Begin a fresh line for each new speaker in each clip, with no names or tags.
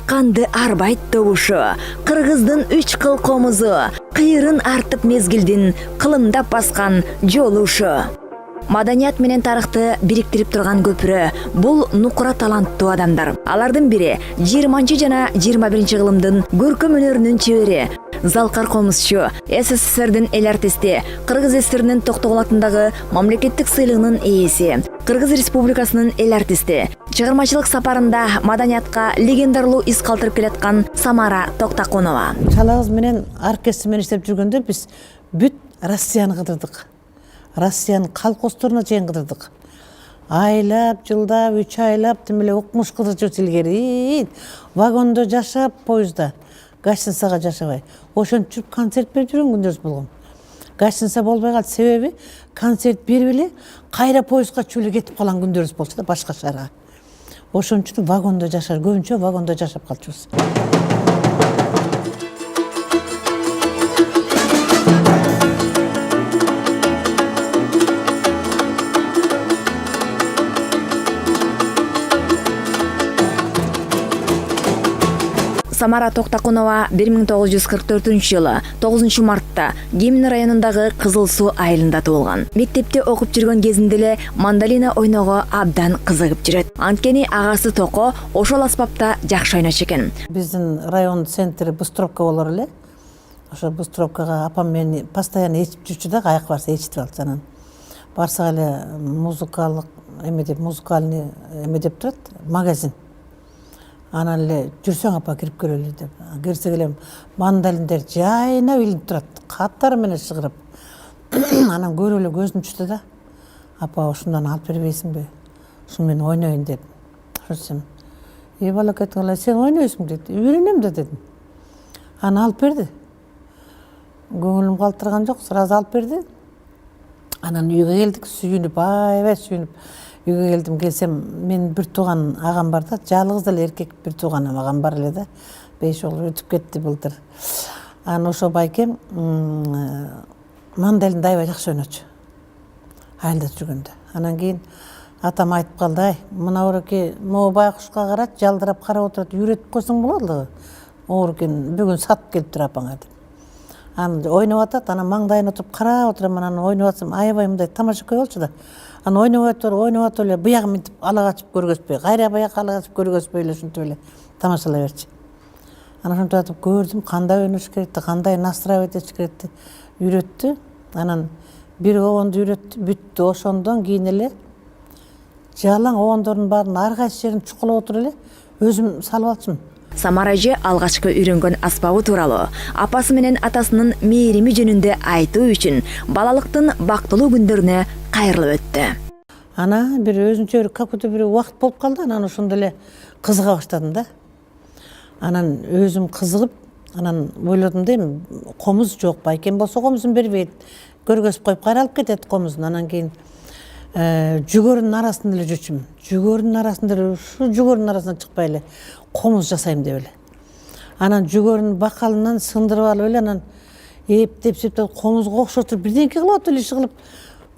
канды арбайт добушу, кыргыздын 3 кыл комузу, кыйрын артып мезгилдин кылымдап баскан жолушу. Маданият менен тарыхты бириктирип турган көпүрө бул нукура таланттуу адамдар. Алардын бири 20 жана 21 кылымдын көркөм өнөрүнүн чебери, Залкар Комузчу, СССРдин эл артисти, Кыргыз ССРнин Токтогул мамлекеттик сыйлыгынын ээси, Кыргыз Республикасынын эл артисти. Чыгармачылык сапарында маданиятка легендарлуу из калтырып келаткан Самара Токтакунова.
Чалабыз менен оркестр менен иштеп жүргөндө биз бүт Россияны кыдырдык. Россиянын колхоздоруна чейин кыдырдык. Айлап, жылдап, 3 айлап тимеле укмуш кыдырчу илгери. Вагондо жашап, поездда. Гостиницага жашабай. Ошентип жүрүп концерт берип жүргөн күндөр болгон. Гостиница болбой калды, себеби концерт берип эле кайра поездга чүлү кетип калган күндөрүбүз болчу да башка шаарга. Ошон үчүн вагондо жашар, көбүнчө вагондо жашап калчубуз.
Самара Токтакунова 1944-жылы 9 мартта Кемин районундагы Кызыл Суу айылында туулган. Мектепте окуп жүргөн кезинде эле мандолина ойноого абдан кызыгып жүрөт. Анткени агасы Токо ошол аспапта жакшы ойночу экен.
Биздин район центри Быстровка болор эле. Ошо Быстровкага апам мени постоянно ээрчип жүрчү да, каяк барса ээрчитип алат. Анан барсак эле музыкальный эме деп турат, магазин. Анан эле жүрсөң апа кирип көрөлү деп. Кирсек эле мандалиндер жайнап илинип турат, каттары менен шыгырып. Анан көрүп эле көзүм түштү да. Апа ушундан алып бербейсиңби? Ушуну мен ойнойн деп. Ошентсем, балакетиң эле сен ойнойсуң деди. Үйрөнөм да дедим. Анан алып берди. Көңүлүм калтырган жок, сразу алып берди. Анан үйгө келдик, сүйүнүп, аябай сүйүнүп. Үйгө келдим, келсем, мен бир тууган агам бар да, жалгыз эле эркек бир тууган агам бар эле да. 5 жыл өтүп кетти былтыр. Анан ошо байкем мандалинди аябай жакшы ойночу. Айылда жүргөндө. Анан кийин атам айтып калды, ай, мына оореке, могу байкушка карат, жалдырап карап отурат, үйрөтүп койсоң болот. Оорекен бүгүн сатып келип тур апаңа деп. Анан ойноп атат, анан маңдайына отуруп карап отурам, анан ойноп атсам, аябай мындай тамашакай болчу да. Анан ойноп атып эле буягы мынтип ала качып көргөзбөй, кайра буяк ала качып көргөзбөй эле ушинтип эле тамашалай берчи. Анан ушинтип атып көрдүм, кандай ойнош керекти, кандай настраивать этиш керекти, үйрөттү. Анан бир обонду үйрөттү, бүттү. Ошондон кийин эле жалаң обондордун баарын ар кайсы жерин чукулап отуруп эле өзүм салып алчумун.
Самара эже алгачкы үйрөнгөн аспабы тууралуу, апасы менен атасынын мээрими жөнүндө айтуу үчүн балалыктын бактылуу күндөрүнө кайрылып өттү.
Ана бир өзүнчө бир какой-то бир убакыт болуп калды, анан ошондо эле кызыга баштадым да. Анан өзүм кызыгып, анан ойлодум дейм, комуз жок, байкем болсо комузун бербейт. Көргөзүп коюп кайралып кетет комузун. Анан кийин жүгөрүнүн арасында эле жүрчүмүн. Жүгөрүнүн арасында эле, ушу жүгөрүнүн арасынан чыкпай эле комуз жасайм деп эле. Анан жүгөрүнүн бакалынан сындырып алып эле, анан эптеп комузго окшотуп бирдеңке кылып атып эле иши кылып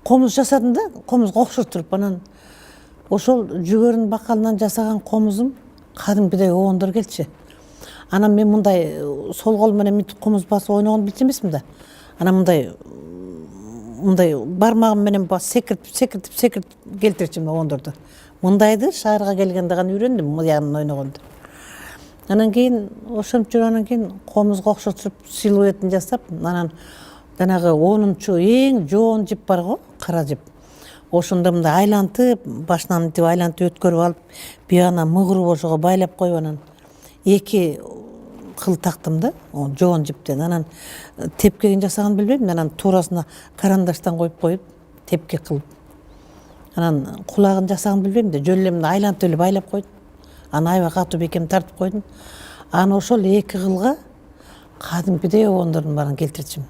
комуз жасадым да, комузга окшотуруп. Анан ошол жүгөрүнүн бакалынан жасаган комузум кадимкидей обондор келчи. Анан мен мындай сол кол менен мынтип комуз басып ойногонду билчү эмесмин да. Анан мындай бармагым менен секиртип келтирчүмүн обондорду. Мындайды шаарга келгенде гана үйрөндүм, мыягынан ойногонду. Анан кийин ошентип жүрүп, анан кийин комузга окшотуп силуэтин жасап, анан жанагы 10-чу эң жоон жип бар го, кара жип. Ошондо мындай айлантып, башынан мынтип айлантып өткөрүп алып, бияна мыгырып ошого байлап коюп, анан 2 кыл тактым да, жоон жиптен. Анан тепкегин жасаганын билбейм, анан туурасына карандаштан коюп тепке кылып. Анан кулагын жасаганын билбейм да, жөн эле мындай айлантып эле байлап койдум. Анан аябай катуу бекем тартып койдум. Анан ошол 2 кылга кадимкидей обондордун баарын келтирчүмүн.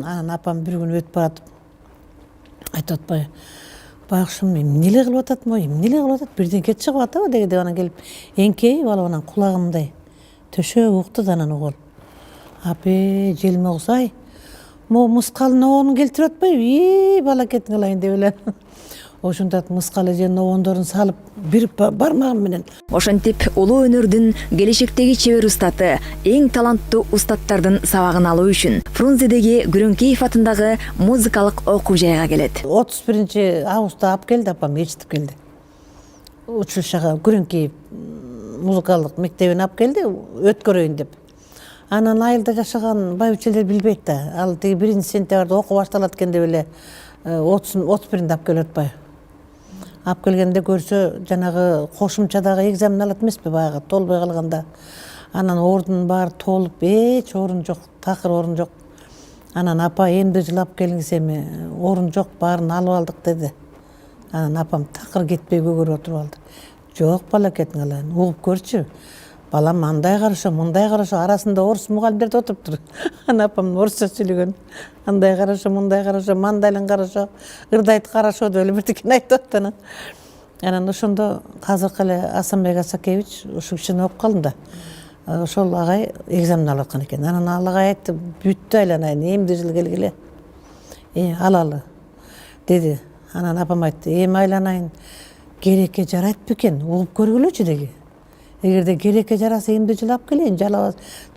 Анан апам бир күн өтүп баратып айтып атпайбы, байкушум эмне эле кылып атат, бирдеңке чыгып атабы деп. Анан келип эңкейип алып, анан кулагымдай төшөп укту да, анан угул. Апе, желме кусай, могу мускалдын обонун келтирип атпайбы, балакетиң алайын деп эле. ошондо мыскалы же ногондорун салып бир бармагым менен
Ошентип улуу өнөрдүн келечектеги чебер устаты, эң таланттуу устаттардын сабагын алуу үчүн Фрунзедеги Күрөңкеев атындагы музыкалык окуу жайга келет.
31-августта алып келди, апам ээрчитип келди. Училищага Күрөңкеев музыкалык мектебине алып келди, өткөрөйүн деп. Анан айылда жашаган байбичелер билбейт да. Ал тиги 1-сентябрда окуу башталат экен деп эле 31-нде алып келип атпайбы. Алып келгенде көрсө, жанагы кошумчадагы экзамен алат эмеспи, баягы толбой калганда. Анан ордунун баары толуп, эч орун жок, такыр орун жок. Анан апа эмди жыл алып келиңиз эми, орун жок, баарын алып алдык деди. Анан апам такыр кетпей көгөрүп отуруп алды. Жок балакетиң алайын, угуп көрчү. Балам андай карашо, мындай карашо, арасында орус мугалимдер отуруптур. Анан апам орусча сүйлөгөн. Андай карашо, мындай карашо, мандайлын карашо, ырдайт карашо деп эле бирдикени айтып атты. Анан ошондо азыркы эле Асанбек Асакевич ушул кишини окуп калдым да. Ошол агай экзамен алып аткан экен. Анан ал агай айтты, бүттү айланайын, эмди жыл келгиле. Алалы деди. Анан апам айтты, эми айланайын, керекке жарайт бекен, угуп көргүлөчү деги. Эгерде керекке жараса эмди жыл алып келейин,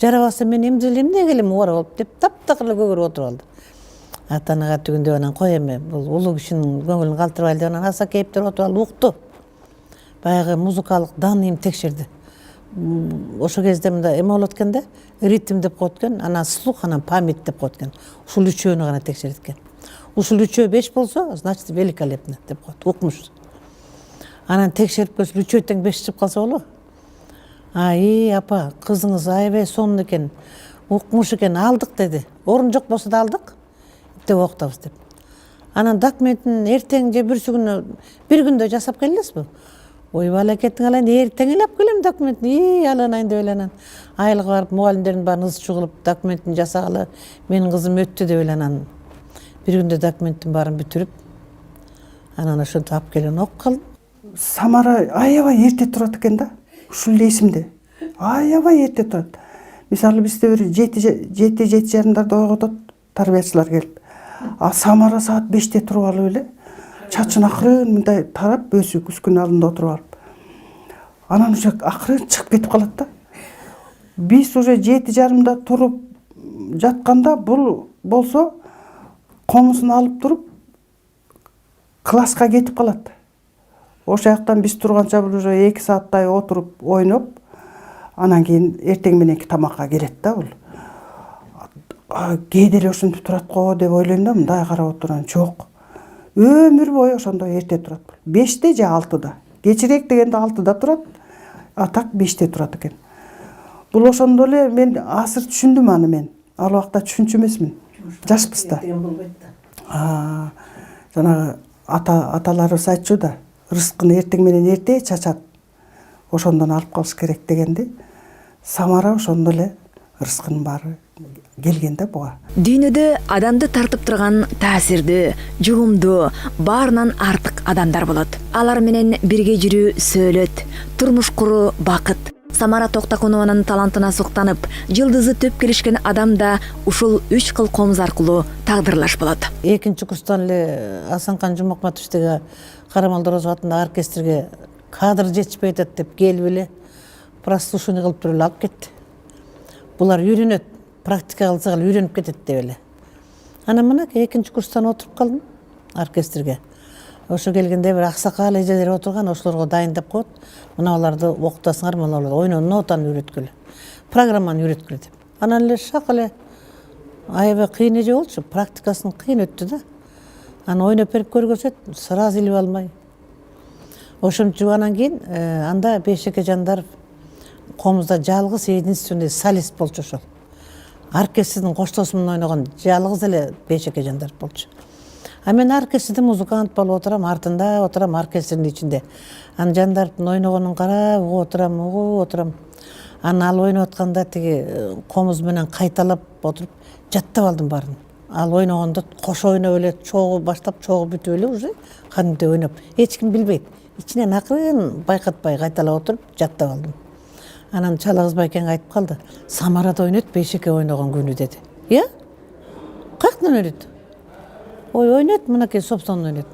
жарабаса мен эмди жыл эмне келем убара болуп деп таптакыр эле көгөрүп отуруп алды. Атанага түгүндө анан кой эми, бул улуу кишинин көңүлүн калтырбайлы деп анан Асакеевтер отуруп алып укту. Баягы музыкалык дааным текшерди. Ошол кезде мында эме болот экен да, ритм деп коет экен, анан слух, анан память деп коет экен. Ушул үчөөнү гана текшерет экен. Ушул үчөө 5 болсо, значит великолепно деп коет, укмуш. Анан текшерип көрсө үчөө тең 5 чыгып калса болобу? Апа, кызыңыз аябай сонун экен, укмуш экен, алдык деди. Орун жок болсо да алдык деп окутабыз деп. Анан документин эртең же бүрсүгүнө бир күндө жасап келесизби? Ой балакетиң алайын, эртең эле алып келем документин, аланайын деп эле анан айылга барып мугалимдердин баарын ыз чуу кылып документин жасагалы, менин кызым өттү деп эле анан бир күндө документтин баарын бүтүрүп, анан ошентип алып келген окуп калдым.
Самара аябай эрте турат экен да. Ушул эле эсимде. Аябай эрте турат. Мисалы бизде бир 7:30 ойготот тарбиячылар келип. Самара саат 5-те туруп алып эле чачын акырын мындай тарап өсүк үскүн алдында отуруп алып. Анан уже акырын чыгып кетип калат да. Биз уже 7:30 туруп жатканда бул болсо комузун алып туруп класска кетип калат. Ошол жактан биз турганча бул уже 2 сааттай отуруп ойноп, анан кийин эртең мененки тамакка келет да бул. Кээде эле ушинтип турат го деп ойлойм да, мындай карап отурган жок. Өмүр бою ошондой эрте турат. 5-те же 6-да. Кечирээк дегенде 6-да турат, а так 5-те турат экен. Бул ошондо эле мен азыр түшүндүм аны мен. Ал убакта түшүнчү эмесмин. Жашпыз да. Жанагы аталарыбыз айтчу да, рызкын эртең менен эрте чачат. Ошондон алып калыш керек дегенди. Самара ошондо эле рызкынын баары келген да буга.
Дүйнөдө адамды тартып турган таасирдүү, жугумдуу, баарынан артык адамдар болот. Алар менен бирге жүрүү сөөлөт, турмуш куруу бакыт. Самара Токтокунованын талантына суктанып, жылдызы төп келишкен адам да ушул 3 кыл комуз аркылуу тагдырлаш болот.
Экинчи курстан эле Асанкан Жумакматовичтеги Карамалдорозов атындагы оркестрге кадр жетишпей атат деп келип эле прослушивание кылып туруп эле алып кетти. Булар үйрөнөт, практика кылсак эле үйрөнүп кетет деп эле. Анан мына экинчи курстан отуруп калдым оркестрге. Ошо келгенде бир аксакал эжелер отурган, ошолорго дайындап коет. Мына аларды окутасыңар, мына алар ойноо нотаны үйрөткүлө, программаны үйрөткүлө деп. Анан эле шак эле аябай кыйын эже болчу, практикасын кыйын өттү да. Анан ойноп берип көргөзөт, сразу илип алмай. Ошентип анан кийин анда Бейшеке Жандаров комузда жалгыз единственный солист болчу ошол. Оркестрдин коштосу менен ойногон жалгыз эле Бейшеке Жандаров болчу. А мен оркестрде музыкант болуп отурам, артында отурам оркестрдин ичинде. Анан Жандаровдун ойногонун карап угуп отурам. Анан ал ойноп атканда тиги комуз менен кайталап отуруп жаттап алдым баарын. Ал ойногондо кошо ойноп эле чогуу баштап, чогуу бүтүп эле уже кадимдей ойноп. Эч ким билбейт. Ичинен акырын байкатпай кайталап отуруп жаттап алдым. Анан Чала Кызбайкең айтып калды. Самарада ойнойт, Бейшеке ойногон күнү деди. Каяктан ойнойт? Ойнойт, мынакей собственно ойнойт.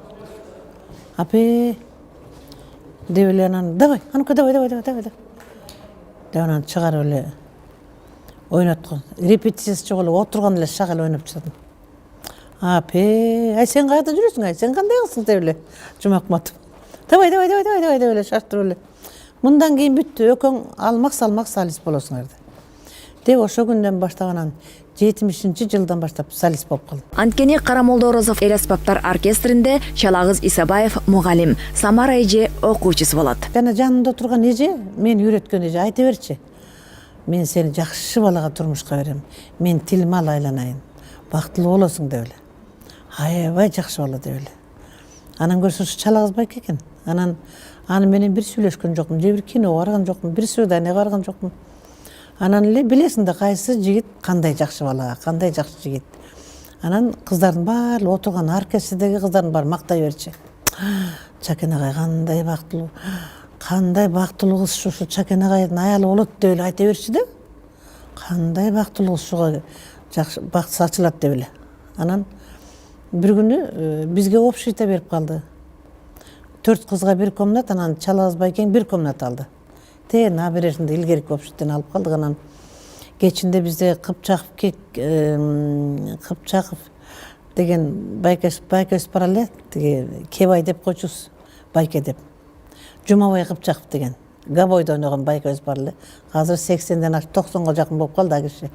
Апе деп эле анан давай, анука давай. Деп анан чыгарып эле ойноткон. Репетициясы жок эле отурган эле шак эле ойноп жатам. Апе, ай сен кайда жүрөсүң, ай сен кандай кылсың деп эле Жумакматов. Давай деп эле шаштырып эле. Мындан кийин бүттү, экөөң алмак солист болосуңар деп ошо күндөн баштап анан 70-жылдан баштап солист болуп калдым.
Анткени Карамолдо Орозов эл аспаптар оркестринде Чалагыз Исабаев мугалим, Самара эже окуучусу болот.
Жана жанымда турган эже, мени үйрөткөн эже айта берчи. Мен сени жакшы балага турмушка берем. Мен Тилмал айланайын. Бактылуу болосуң деп эле. Аябай жакшы бала деп эле. Анан көрсө ушу Чалагыз байке экен. Анан аны менен бир сүйлөшкөн жокмун, же бир киного барган жокмун, бир свиданияга барган жокмун. Анан эле билесиң да кайсы жигит кандай жакшы бала, кандай жакшы жигит. Анан кыздардын баары отурган оркестрдеги кыздардын баары мактай берчи. Чакен агай кандай бактылуу кыз ушу Чакен агайдын аялы болот деп эле айта берчи да. Кандай бактылуу кыз ушуга жакшы бактысы ачылат деп эле. Анан бир күнү бизге общийта берип калды. 4 кызга бир комнат, анан Чалагыз байкең бир комнат алды. Набережинде илгерки общиттен алып калдык. Анан кечинде бизде Кыпчаков деген байкес бар эле, тиги Кебай деп койчубуз, байке деп. Жумабай Кыпчаков деген Габойдо ойногон байкебиз бар эле. Азыр 80ден ашып 90га жакын болуп калды а киши.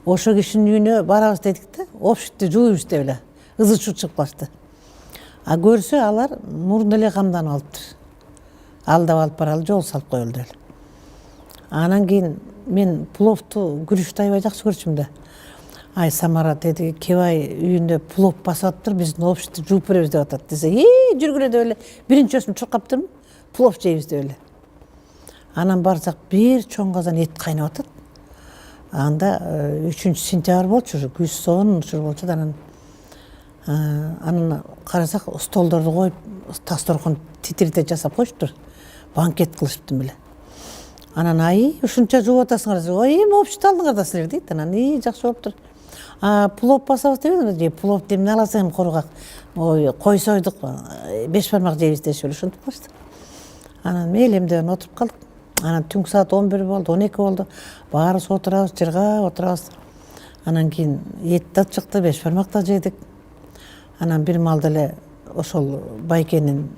Ошо кишинин үйүнө барабыз дедик да, общитти жууйбуз деп эле. Ызы-чуу чыгып калышты. А көрсө алар мурун эле камданып алыптыр. Алдап алып баралы жол салып коелу деп эле. Анан кийин мен пловту, күрүчтү аябай жакшы көрчүм да. Ай Самара деди, Кебай үйүндө плов басып атыптыр, биздин общитти жууп беребиз деп атат десе, жүргүлө деп эле. Биринчи өзүм чуркаптырмын, плов жейбиз деп эле. Анан барсак бир чоң казан эт кайнап атат. Анда 3-сентябрь болчу, күз сонун ушул болчу да. Анан карасак столдорду коюп, тасторкон титирте жасап коюштур. Банкет кылышыптыр беле. Анан ушунча жууп атасыңар, эми общит алдыңар да силер дейт. Анан жакшы болуптур. Плов басабыз деп же плов демне аласың кургак. Кой сойдук, 5 бармак жейбиз дешип эле ушинтип коюшту. Анан мейлемден отуруп калдык. Анан түнкү саат 11 болду, 12 болду. Баарыбыз отурабыз, жырга отурабыз. Анан кийин эт да чыкты, 5 бармак да жедик. Анан бир маалда эле ошол байкенин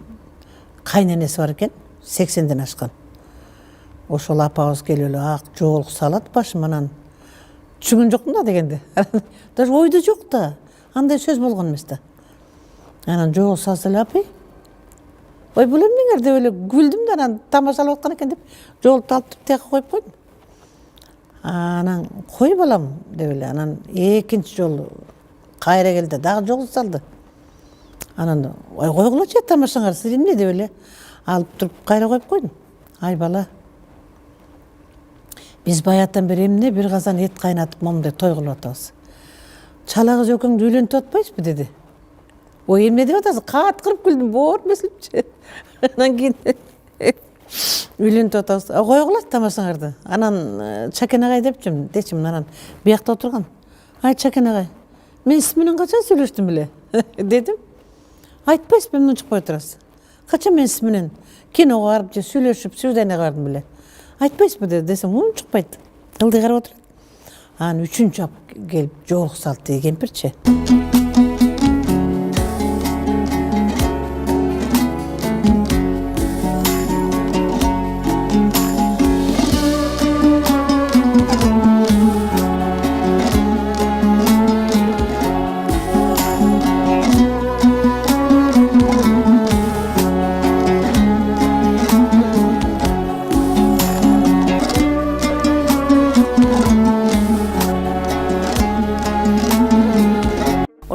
кайненеси бар экен, 80ден ашкан. Ошол апабыз келип эле ак жоолук салат башым, анан түшүнгөн жокмун да дегенде. Даже ойдо жок да. Андай сөз болгон эмес да. Анан жоолук салса эле апай, ой бул эмнеңер деп эле күлдүм да, анан тамашалап аткан экен деп жоолукту алып туруп тияка коюп койдум. Анан кой балам деп эле, анан экинчи жолу кайра келди, дагы жоолук салды. Анан ой койгулачы тамашаңар, силер эмне деп эле алып туруп кайра коюп койдум. Ай бала, биз баяттан бери эмне бир казан эт кайнатып момундай той кылып атабыз. Чалагыз экөөңдү үйлөнтүп атпайсызбы деди. Ой эмне деп атасыз? Каткырып күлдүм, боор месилипчи. Анан кийин үйлөнтүп атабыз. Койгулачы тамашаңарды. Анан Чакен агай дечим, анан биякта отурган. Ай Чакен агай, мен сиз менен качан сүйлөштүм беле? Дедим. Айтпайсызбы, эмне чыкпай турасыз? Качан мен сиз менен киного барып же сүйлөшүп, свиданияга бардым беле? Айтпайсызбы десем, чыкпайт. Ылдый карап отурат. Анан 3-чү келип жоолук салды кемпирчи.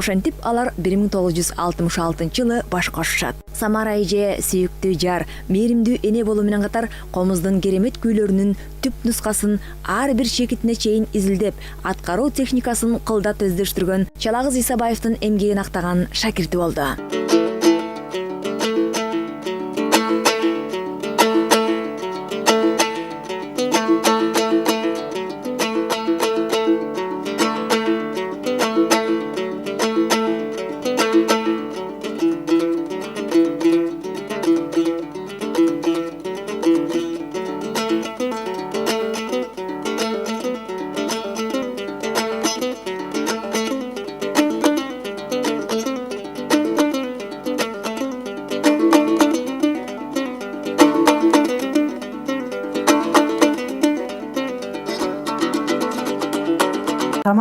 Ошентип алар 1966-жылы баш кошушат. Самара эже сүйүктүү жар, мээримдүү эне болуу менен катар комуздун керемет күйлөрүнүн түп нускасын ар бир чекитине чейин изилдеп, аткаруу техникасын кылдат өздөштүргөн Чалагыз Исабаевдин эмгегин актаган шакирти болду.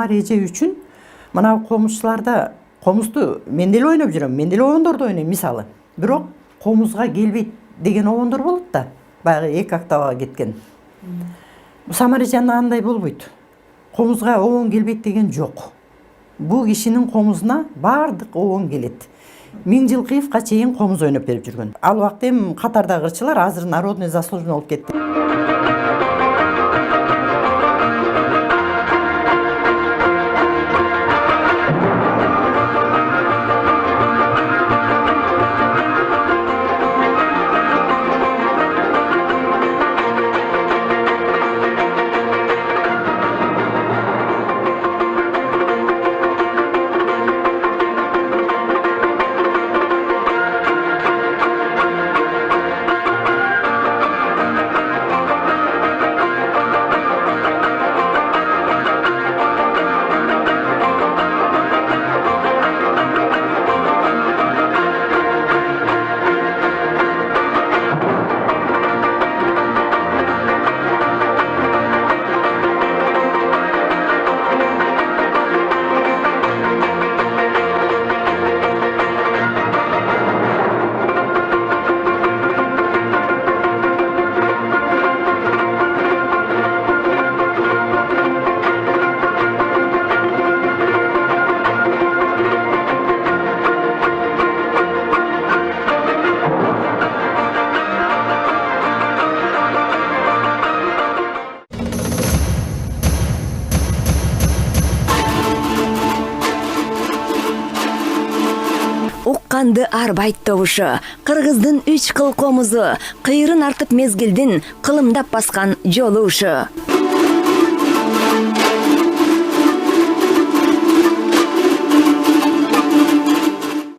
самар эже үчүн мына комузчуларда комузду мен деле ойноп жүрөм, мен деле обондорду ойнойм мисалы. Бирок комузга келбейт деген обондор болот да. Баягы эки октавага кеткен. Самар эженде андай болбойт. Комузга обон келбейт деген жок. Бул кишинин комузуна баардык обон келет. 1000 жылкыевка чейин комуз ойноп берип жүргөн. Ал убакта эми катардагы ырчылар азыр народный заслуженный болуп кетти.
Укканды арбайт табышы, кыргыздын 3 кыл комузу, кыйрын артып мезгилдин кылымдап баскан жолу ушу.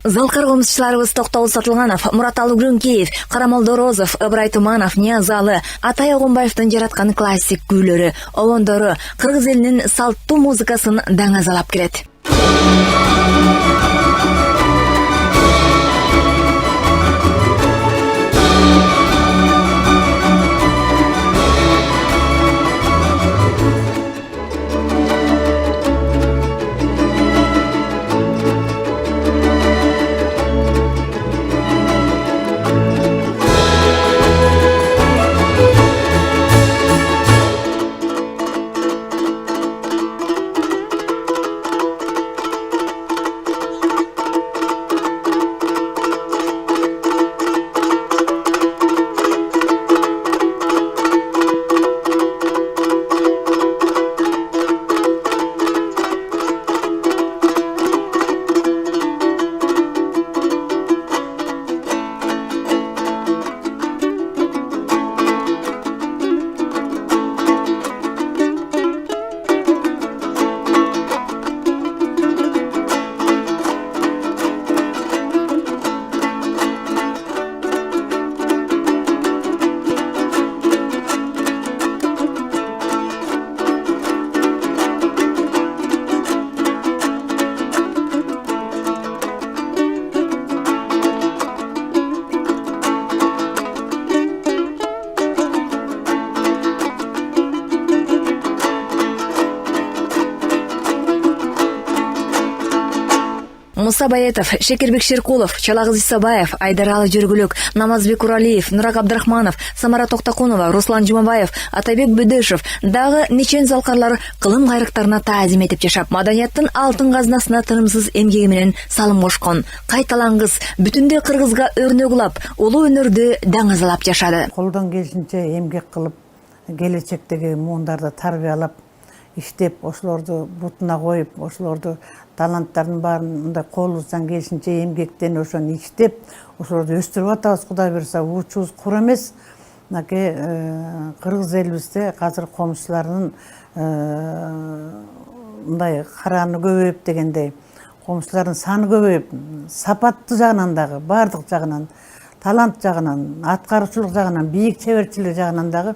Залкар комузчуларыбыз Токтогул Сатылганов, Мураталы Грюнкеев, Карамолдо Розов, Ыбырай Туманов, Ниязалы, Атай Огунбаевдин жараткан классик күйлөрү, обондору кыргыз элинин салттуу музыкасын даңазалап келет. Муса Баятов, Шекербек Шеркулов, Чалагыз Исабаев, Айдаралы Жүргүлүк, Намазбек Уралиев, Нурак Абдрахманов, Самара Токтакунова, Руслан Жумабаев, Атайбек Бүдөшев дагы нечен залкарлар кылым кайрыктарына таазим этип жашап, маданияттын алтын казнасына тынымсыз эмгеги менен салым кошкон. Кайталаңгыз бүтүндөй кыргызга өрнөк улап, улуу өнөрдү даңазалап жашады.
Колдон келишинче эмгек кылып, келечектеги муундарды тарбиялап, иштеп, ошолорду бутуна коюп, ошолорду таланттардын баарын мындай колубуздан келишинче эмгектен ошону иштеп, ошолорду өстүрүп атабыз. Кудай буюрса, учубуз кур эмес. Мынакей кыргыз элибизде азыр комузчулардын мындай караны көбөйүп дегендей, комузчулардын саны көбөйүп, сапаттуу жагынан дагы, баардык жагынан, талант жагынан, аткаруучулук жагынан, бийик чеберчилик жагынан дагы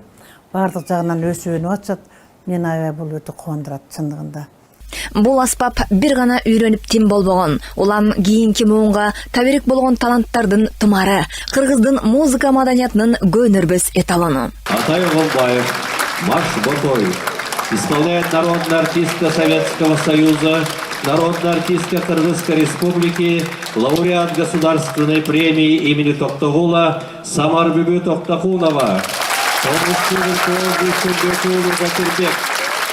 баардык жагынан өсүп өнүп атышат. Мен аябай бул өтө кубандырат чындыгында.
Бул аспап бир гана үйрөнүп тим болбогон. Улам кийинки муунга таберик болгон таланттардын тымары, кыргыздын музыка маданиятынын көнөрбөс эталону.
Атай Огунбаев, Маш Ботоев, Исполняет народная артистка Советского Союза, народная артистка Кыргызской Республики, лауреат Государственной премии имени Токтогула Самарбүбү Токтахунова.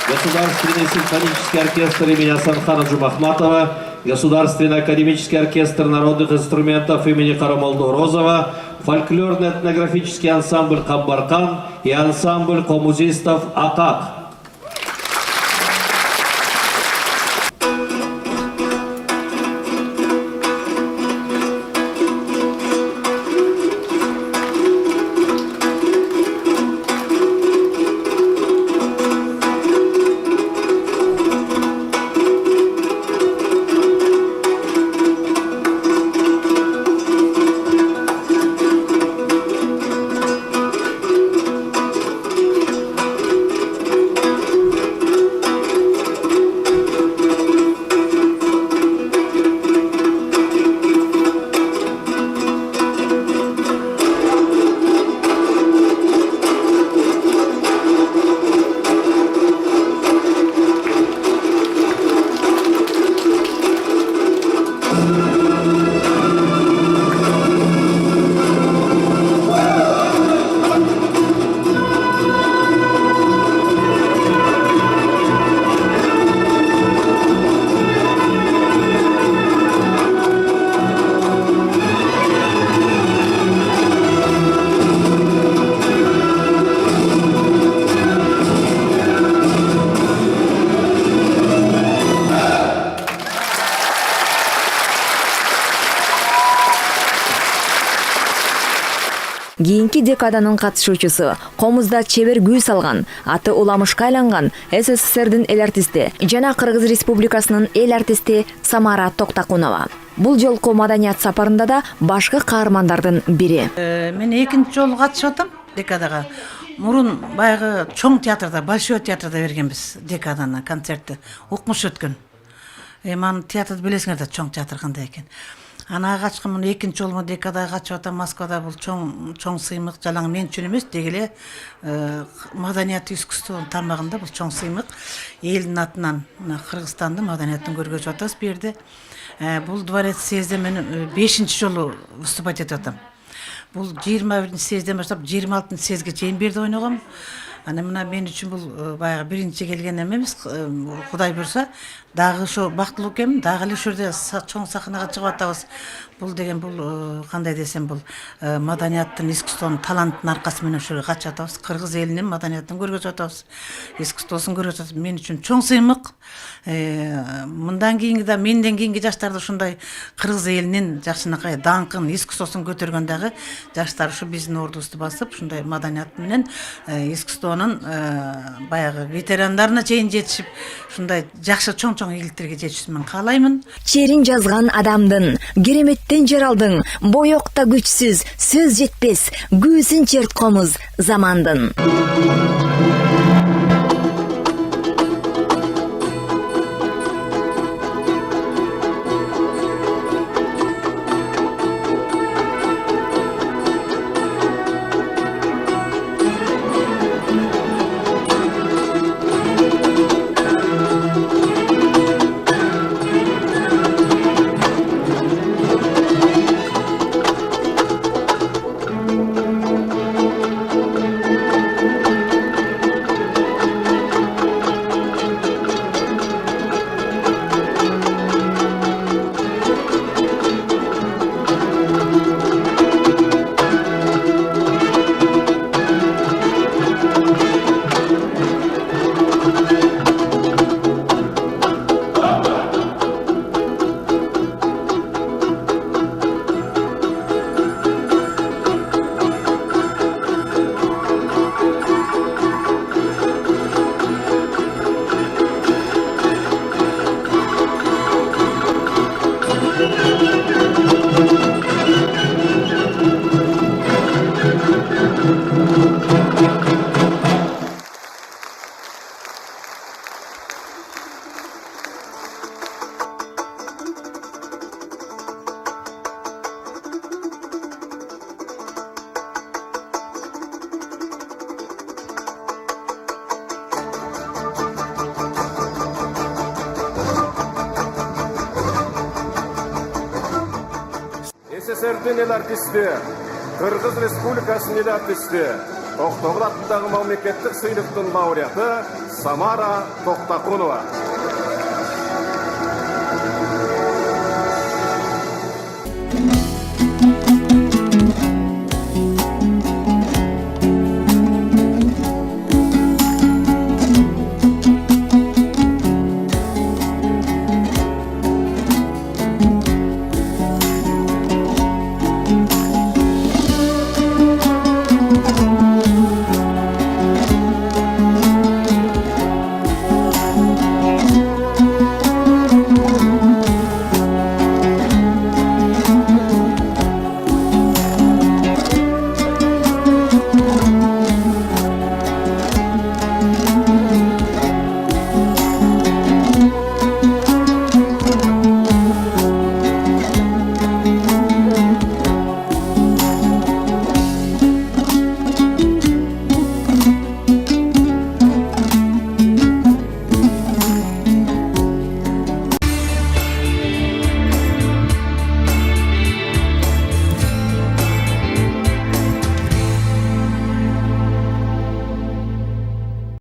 Государственный симфонический оркестр имени Асанхана Джумахматова, Государственный академический оркестр народных инструментов имени Карамолду Розова, фольклорно-этнографический ансамбль «Камбаркан» и ансамбль коммузистов «Акак».
Кийинки декаданын катышуучусу, комузда чебер күй салган, аты уламышка айланган СССРдин эл артисти жана Кыргыз Республикасынын эл артисти Самара Токтакунова. Бул жолку маданият сапарында да башкы каармандардын бири.
Мен экинчи жолу катышып атам декадага. Мурун баягы чоң театрда, Большой театрда бергенбиз декаданы, концертти. Укмуш өткөн. Эми театрды билесиңер да, чоң театр кандай экен. Ана качкан муну экинчи жолу декадага качып атам. Москвада бул чоң сыймык, жалаң мен үчүн эмес, дегеле маданият искусство тармагында бул чоң сыймык. Элдин атынан Кыргызстандын маданиятын көргөзүп атабыз бу жерде. Бул дворец съезде мен 5-чи жолу выступать этип атам. Бул 21-чи съезден баштап 26-чы съезге чейин берде ойногом. Ана мына мен үчүн бул баягы биринчи келген эмес, Кудай буйрса, дагы ошо бактылуу экенмин, дагы эле ошо жерде чоң сахнага чыгып атабыз. Бул деген бул кандай десем, бул маданияттын, искусствонун таланттын аркасы менен ошо жерге качып атабыз. Кыргыз элинин маданиятын көргөзүп атабыз. Искусствосун көргөзүп атабыз. Мен үчүн чоң сыймык. Мындан кийинки да, менден кийинки жаштарды ушундай Кыргыз элинин жакшынакай даңкын, искусствосун көтөргөн дагы жаштар ушу биздин ордубузду басып, ушундай маданият менен искусствонун баягы ветерандарына чейин жетишип, ушундай жакшы чоң ийгиликтерге жетишин мен каалаймын.
Черин жазган адамдын, кереметтен жаралдың, боёкта күчсүз, сөз жетпес, күүсүн черт комуз замандын.
СССРдин эл артисти, Кыргыз Республикасынын эл артисти, Токтогул атындагы мамлекеттик сыйлыктын лауреаты Самара Токтакунова.